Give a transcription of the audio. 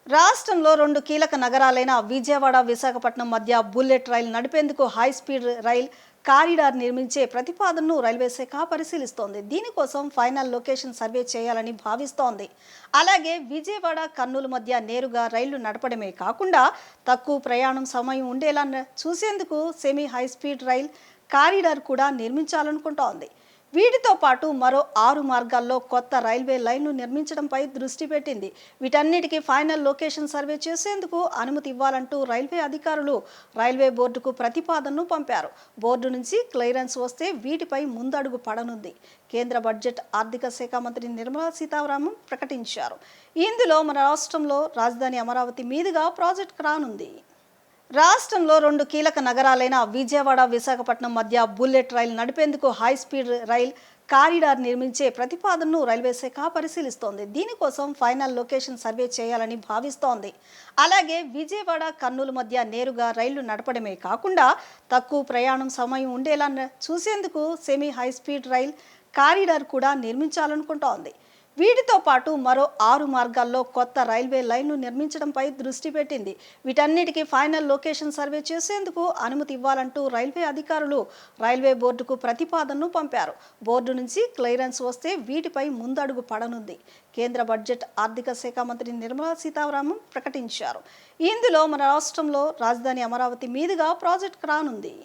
రాష్ట్రంలో 2 కీలక నగరాలైన విజయవాడ, విశాఖపట్నం మధ్య బుల్లెట్ రైలు నడిపేందుకు హైస్పీడ్ రైల్ కారిడార్ నిర్మించే ప్రతిపాదనను రైల్వే శాఖ పరిశీలిస్తోంది. దీనికోసం ఫైనల్ లొకేషన్ సర్వే చేయాలని భావిస్తోంది. అలాగే విజయవాడ, కర్నూలు మధ్య నేరుగా రైళ్లు నడపడమే కాకుండా తక్కువ ప్రయాణం సమయం ఉండేలా చూసేందుకు సెమీ హైస్పీడ్ రైల్ కారిడార్ కూడా నిర్మించాలనుకుంటోంది. వీటితో పాటు మరో 6 మార్గాల్లో కొత్త రైల్వే లైన్ను నిర్మించడంపై దృష్టి పెట్టింది. వీటన్నిటికీ ఫైనల్ లొకేషన్ సర్వే చేసేందుకు అనుమతి ఇవ్వాలంటూ రైల్వే అధికారులు రైల్వే బోర్డుకు ప్రతిపాదనను పంపారు. బోర్డు నుంచి క్లియరెన్స్ వస్తే వీటిపై ముందడుగు పడనుంది. కేంద్ర బడ్జెట్ ఆర్థిక శాఖ మంత్రి నిర్మలా సీతారామన్ ప్రకటించారు. ఇందులో మన రాష్ట్రంలో రాజధాని అమరావతి మీదుగా ప్రాజెక్టు రానుంది. రాష్ట్రంలో 2 కీలక నగరాలైన విజయవాడ, విశాఖపట్నం మధ్య బుల్లెట్ రైలు నడిపేందుకు హైస్పీడ్ రైల్ కారిడార్ నిర్మించే ప్రతిపాదనను రైల్వే శాఖ పరిశీలిస్తోంది. దీనికోసం ఫైనల్ లొకేషన్ సర్వే చేయాలని భావిస్తోంది. అలాగే విజయవాడ, కర్నూలు మధ్య నేరుగా రైళ్లు నడపడమే కాకుండా తక్కువ ప్రయాణం సమయం ఉండేలా చూసేందుకు సెమీ హైస్పీడ్ రైల్ కారిడార్ కూడా నిర్మించాలనుకుంటోంది. వీటితో పాటు మరో 6 మార్గాల్లో కొత్త రైల్వే లైన్ను నిర్మించడంపై దృష్టి పెట్టింది. వీటన్నిటికీ ఫైనల్ లొకేషన్ సర్వే చేసేందుకు అనుమతి ఇవ్వాలంటూ రైల్వే అధికారులు రైల్వే బోర్డుకు ప్రతిపాదనను పంపారు. బోర్డు నుంచి క్లియరెన్స్ వస్తే వీటిపై ముందడుగు పడనుంది. కేంద్ర బడ్జెట్ ఆర్థిక శాఖ మంత్రి నిర్మలా సీతారామన్ ప్రకటించారు. ఇందులో మన రాష్ట్రంలో రాజధాని అమరావతి మీదుగా ప్రాజెక్టు రానుంది.